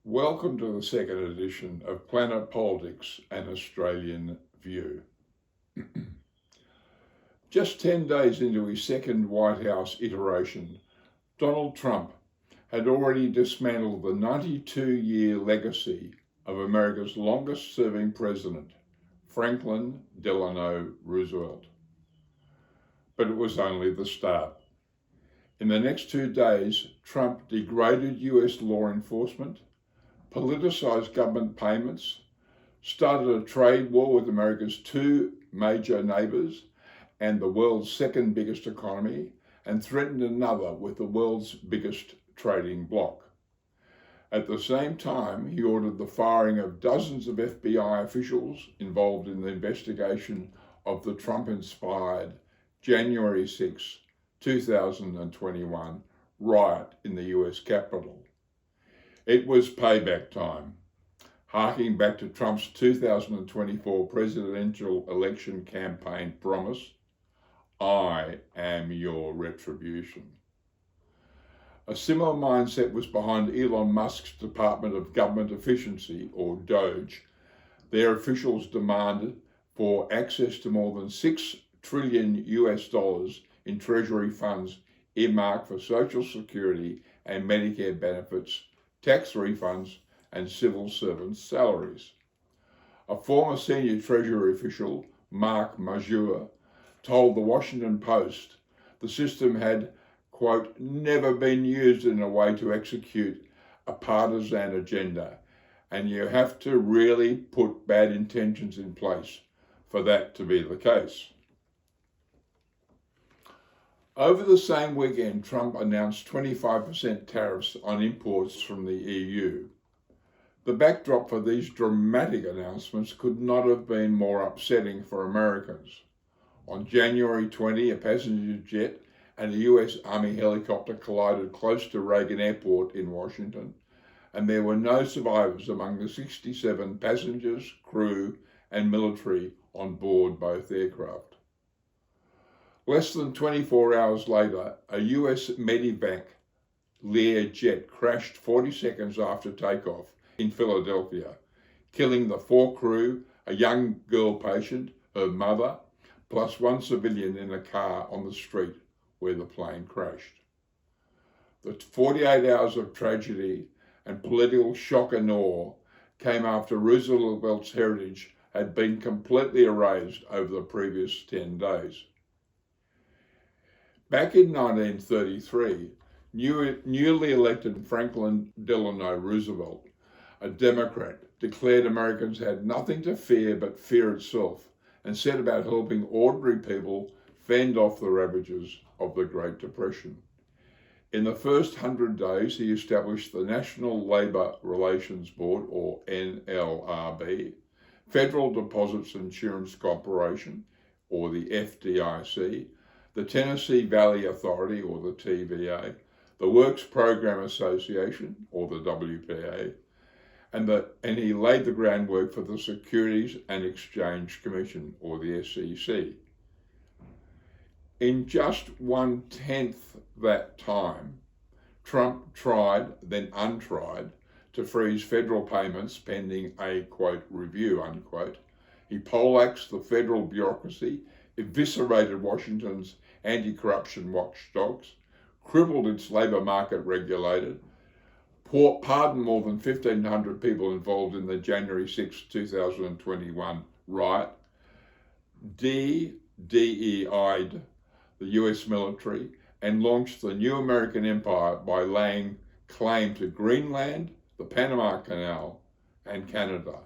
Welcome to the second edition of Planet Politics, an Australian View. Just 10 days into his second White House iteration, Donald Trump had already dismantled the 92-year legacy of America's longest-serving president, Franklin Delano Roosevelt. But it was only the start. In the next 2 days, Trump degraded US law enforcement, politicised government payments, started a trade war with America's two major neighbours and the world's second biggest economy, and threatened another with the world's biggest trading bloc. At the same time, he ordered the firing of dozens of FBI officials involved in the investigation of the Trump-inspired January 6, 2021 riot in the US Capitol. It was payback time, harking back to Trump's 2024 presidential election campaign promise, "I am your retribution." A similar mindset was behind Elon Musk's Department of Government Efficiency, or DOGE. Their officials demanded for access to more than $6 trillion in Treasury funds earmarked for Social Security and Medicare benefits, tax refunds, and civil servants' salaries. A former senior Treasury official, Mark Mazur, told the Washington Post the system had, quote, never been used in a way to execute a partisan agenda, and you have to really put bad intentions in place for that to be the case. Over the same weekend, Trump announced 25% tariffs on imports from the EU. The backdrop for these dramatic announcements could not have been more upsetting for Americans. On January 20, a passenger jet and a US Army helicopter collided close to Reagan Airport in Washington, and there were no survivors among the 67 passengers, crew, and military on board both aircraft. Less than 24 hours later, a US Medivac Lear jet crashed 40 seconds after takeoff in Philadelphia, killing the 4 crew, a young girl patient, her mother, plus 1 civilian in a car on the street where the plane crashed. The 48 hours of tragedy and political shock and awe came after Roosevelt's heritage had been completely erased over the previous 10 days. Back in 1933, newly elected Franklin Delano Roosevelt, a Democrat, declared Americans had nothing to fear but fear itself, and set about helping ordinary people fend off the ravages of the Great Depression. In the first 100 days, he established the National Labor Relations Board, or NLRB, Federal Deposits Insurance Corporation, or the FDIC, the Tennessee Valley Authority, or the TVA, the Works Program Association, or the WPA, and he laid the groundwork for the Securities and Exchange Commission, or the SEC. In just 1/10 that time, Trump tried, then untried, to freeze federal payments pending a, quote, review, unquote. He poleaxed the federal bureaucracy, eviscerated Washington's anti-corruption watchdogs, crippled its labour market regulator, pardoned more than 1,500 people involved in the January 6, 2021 riot, DEI'd the US military, and launched the new American empire by laying claim to Greenland, the Panama Canal, and Canada.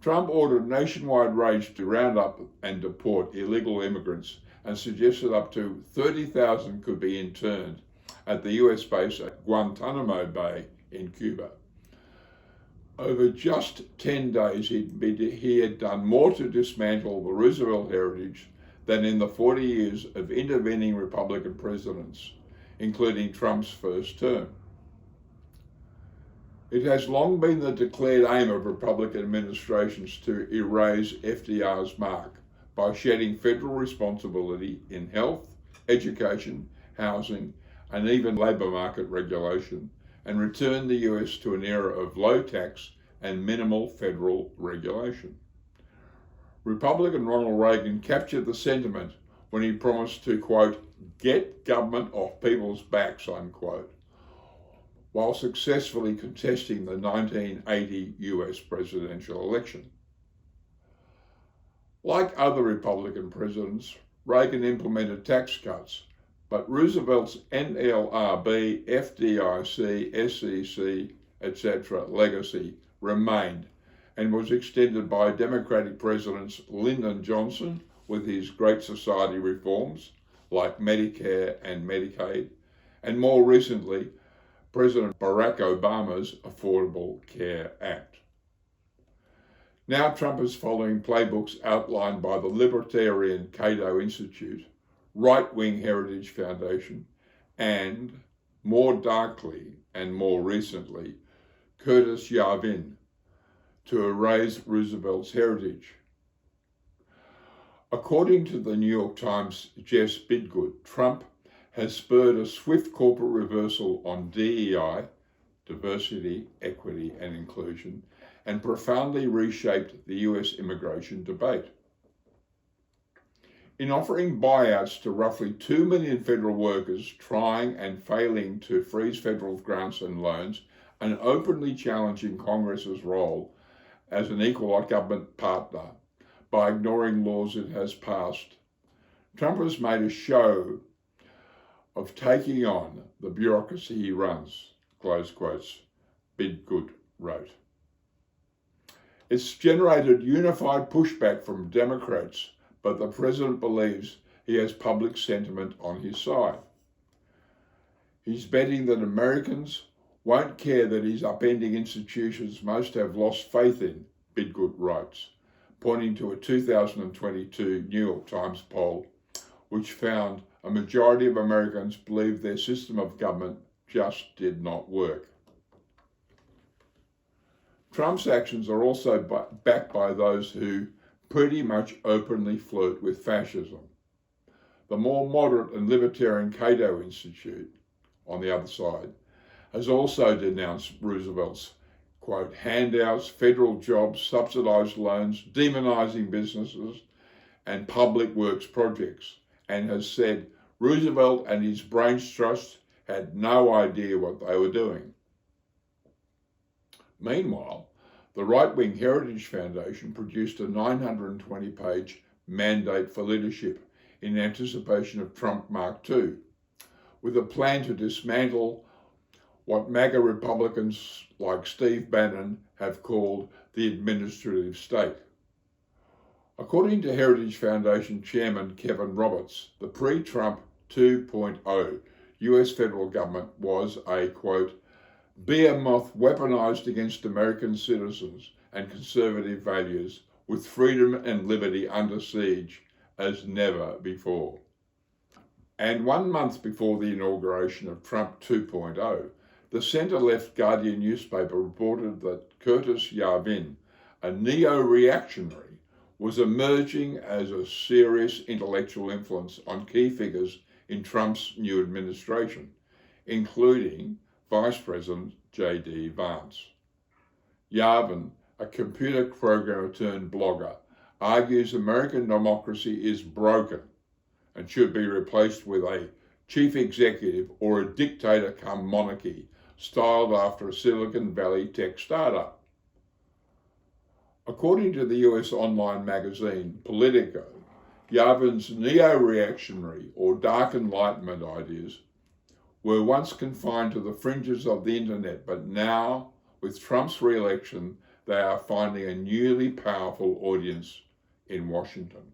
Trump ordered nationwide raids to round up and deport illegal immigrants and suggested up to 30,000 could be interned at the US base at Guantanamo Bay in Cuba. Over just 10 days, he had done more to dismantle the Roosevelt heritage than in the 40 years of intervening Republican presidents, including Trump's first term. It has long been the declared aim of Republican administrations to erase FDR's mark by shedding federal responsibility in health, education, housing, and even labour market regulation, and return the US to an era of low tax and minimal federal regulation. Republican Ronald Reagan captured the sentiment when he promised to, quote, get government off people's backs, unquote, while successfully contesting the 1980 US presidential election. Like other Republican presidents, Reagan implemented tax cuts, but Roosevelt's NLRB, FDIC, SEC, etc. legacy remained and was extended by Democratic presidents Lyndon Johnson with his Great Society reforms like Medicare and Medicaid, and more recently, President Barack Obama's Affordable Care Act. Now Trump is following playbooks outlined by the libertarian Cato Institute, right-wing Heritage Foundation, and, more darkly and more recently, Curtis Yarvin, to erase Roosevelt's heritage. According to the New York Times' Jess Bidgood, Trump has spurred a swift corporate reversal on DEI, diversity, equity, and inclusion, and profoundly reshaped the US immigration debate. In offering buyouts to roughly 2 million federal workers trying and failing to freeze federal grants and loans, and openly challenging Congress's role as an equal government partner by ignoring laws it has passed, Trump has made a show of taking on the bureaucracy he runs, close quotes, Bidgood wrote. It's generated unified pushback from Democrats, but the president believes he has public sentiment on his side. He's betting that Americans won't care that he's upending institutions most have lost faith in, Bidgood writes, pointing to a 2022 New York Times poll which found a majority of Americans believe their system of government just did not work. Trump's actions are also backed by those who pretty much openly flirt with fascism. The more moderate and libertarian Cato Institute, on the other side, has also denounced Roosevelt's, quote, handouts, federal jobs, subsidized loans, demonizing businesses, and public works projects, and has said Roosevelt and his brains trust had no idea what they were doing. Meanwhile, the right-wing Heritage Foundation produced a 920-page mandate for leadership in anticipation of Trump Mark II, with a plan to dismantle what MAGA Republicans like Steve Bannon have called the administrative state. According to Heritage Foundation Chairman Kevin Roberts, the pre-Trump 2.0 US federal government was a, quote, behemoth weaponized against American citizens and conservative values, with freedom and liberty under siege as never before. And 1 month before the inauguration of Trump 2.0, the centre-left Guardian newspaper reported that Curtis Yarvin, a neo-reactionary, was emerging as a serious intellectual influence on key figures in Trump's new administration, including Vice President J.D. Vance. Yarvin, a computer programmer turned blogger, argues American democracy is broken and should be replaced with a chief executive or a dictator come monarchy, styled after a Silicon Valley tech startup. According to the US online magazine Politico, Yarvin's neo-reactionary or dark enlightenment ideas were once confined to the fringes of the internet, but now, with Trump's re-election, they are finding a newly powerful audience in Washington.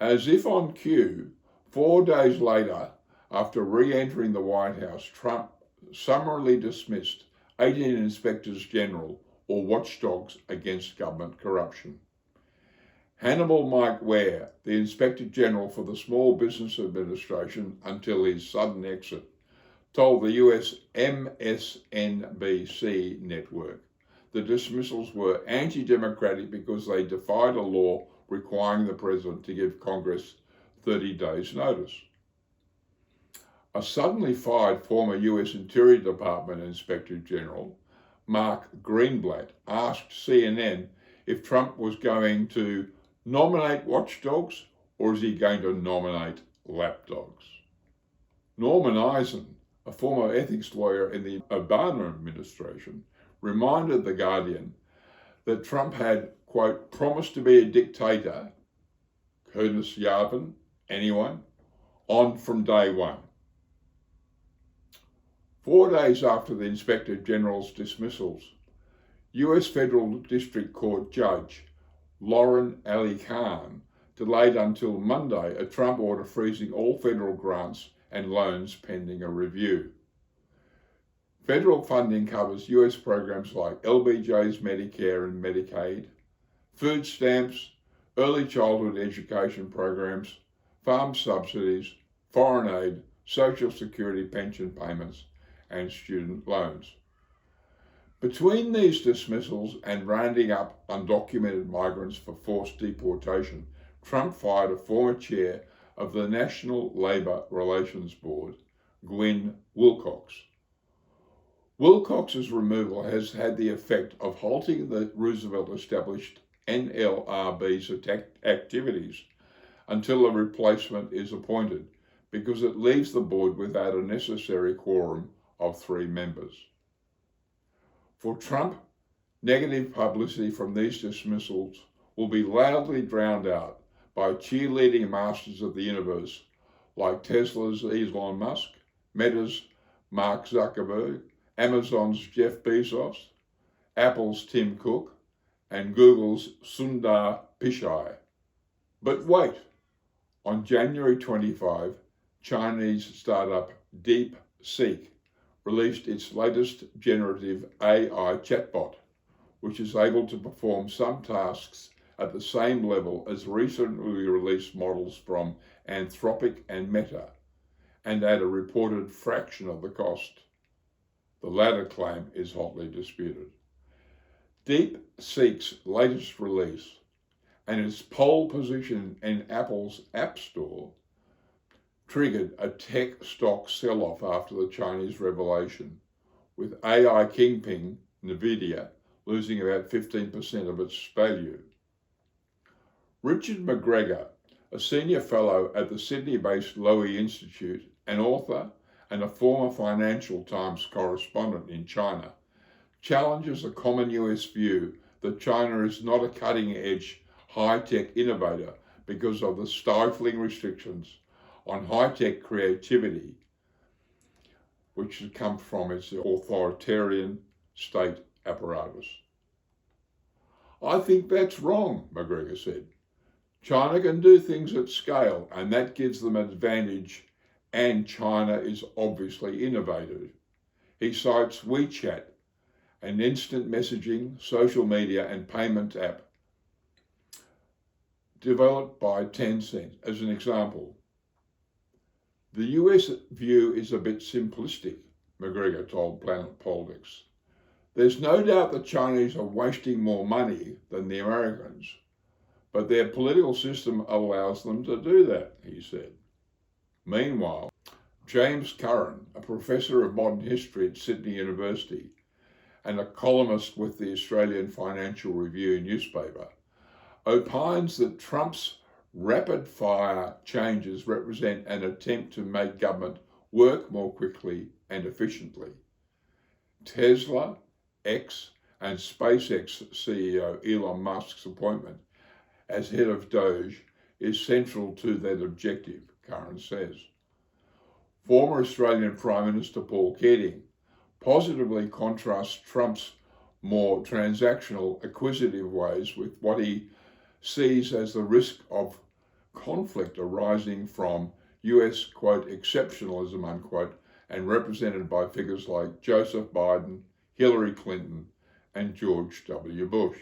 As if on cue, 4 days later, after re-entering the White House, Trump summarily dismissed 18 inspectors general or watchdogs against government corruption. Hannibal Mike Ware, the Inspector General for the Small Business Administration until his sudden exit, told the US MSNBC network the dismissals were anti-democratic because they defied a law requiring the president to give Congress 30 days' notice. A suddenly fired former US Interior Department Inspector General, Mark Greenblatt, asked CNN if Trump was going to nominate watchdogs or is he going to nominate lapdogs. Norman Eisen, a former ethics lawyer in the Obama administration, reminded The Guardian that Trump had, quote, promised to be a dictator, Curtis Yarvin, anyone, on from day one. 4 days after the Inspector General's dismissals, US Federal District Court Judge Lauren Ali Khan delayed until Monday a Trump order freezing all federal grants and loans pending a review. Federal funding covers US programs like LBJ's Medicare and Medicaid, food stamps, early childhood education programs, farm subsidies, foreign aid, Social Security pension payments, and student loans. Between these dismissals and rounding up undocumented migrants for forced deportation, Trump fired a former chair of the National Labor Relations Board, Gwen Wilcox. Wilcox's removal has had the effect of halting the Roosevelt-established NLRB's activities until a replacement is appointed, because it leaves the board without a necessary quorum of 3 members. For Trump, negative publicity from these dismissals will be loudly drowned out by cheerleading masters of the universe like Tesla's Elon Musk, Meta's Mark Zuckerberg, Amazon's Jeff Bezos, Apple's Tim Cook, and Google's Sundar Pichai. But wait, on January 25, Chinese startup DeepSeek released its latest generative AI chatbot, which is able to perform some tasks at the same level as recently released models from Anthropic and Meta, and at a reported fraction of the cost. The latter claim is hotly disputed. DeepSeek's latest release and its pole position in Apple's App Store triggered a tech stock sell-off after the Chinese revelation, with AI kingpin Nvidia losing about 15% of its value. Richard McGregor, a senior fellow at the Sydney-based Lowy Institute, an author and a former Financial Times correspondent in China, challenges a common US view that China is not a cutting-edge, high-tech innovator because of the stifling restrictions on high-tech creativity, which has come from its authoritarian state apparatus. I think that's wrong, McGregor said. China can do things at scale, and that gives them an advantage, and China is obviously innovative. He cites WeChat, an instant messaging, social media, and payment app developed by Tencent as an example. The US view is a bit simplistic, McGregor told Planet Politics. There's no doubt the Chinese are wasting more money than the Americans, but their political system allows them to do that, he said. Meanwhile, James Curran, a professor of modern history at Sydney University and a columnist with the Australian Financial Review newspaper, opines that Trump's rapid-fire changes represent an attempt to make government work more quickly and efficiently. Tesla, X, and SpaceX CEO Elon Musk's appointment as head of Doge is central to that objective, Curran says. Former Australian Prime Minister Paul Keating positively contrasts Trump's more transactional, acquisitive ways with what he sees as the risk of conflict arising from US, quote, exceptionalism, unquote, and represented by figures like Joseph Biden, Hillary Clinton, and George W. Bush.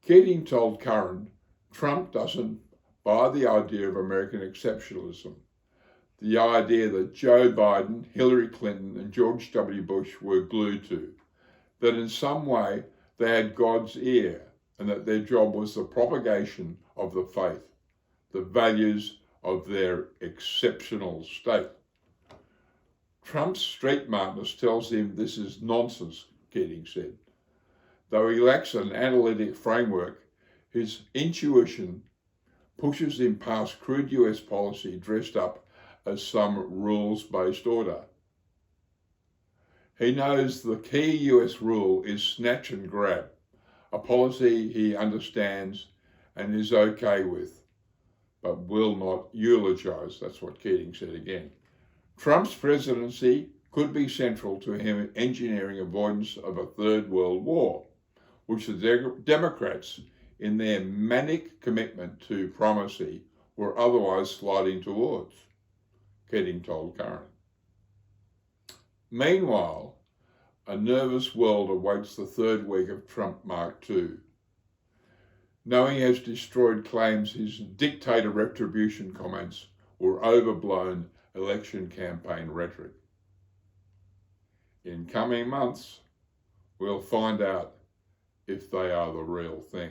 Keating told Curran, Trump doesn't buy the idea of American exceptionalism, the idea that Joe Biden, Hillary Clinton, and George W. Bush were glued to, that in some way they had God's ear, and that their job was the propagation of the faith, the values of their exceptional state. Trump's street smartness tells him this is nonsense, Keating said. Though he lacks an analytic framework, his intuition pushes him past crude US policy dressed up as some rules-based order. He knows the key US rule is snatch and grab, a policy he understands and is okay with, but will not eulogize. That's what Keating said again. Trump's presidency could be central to him engineering avoidance of a third world war, which the Democrats, in their manic commitment to primacy, were otherwise sliding towards, Keating told Curran. Meanwhile, a nervous world awaits the third week of Trump Mark II. Knowing he has destroyed claims his dictator retribution comments were overblown election campaign rhetoric. In coming months, we'll find out if they are the real thing.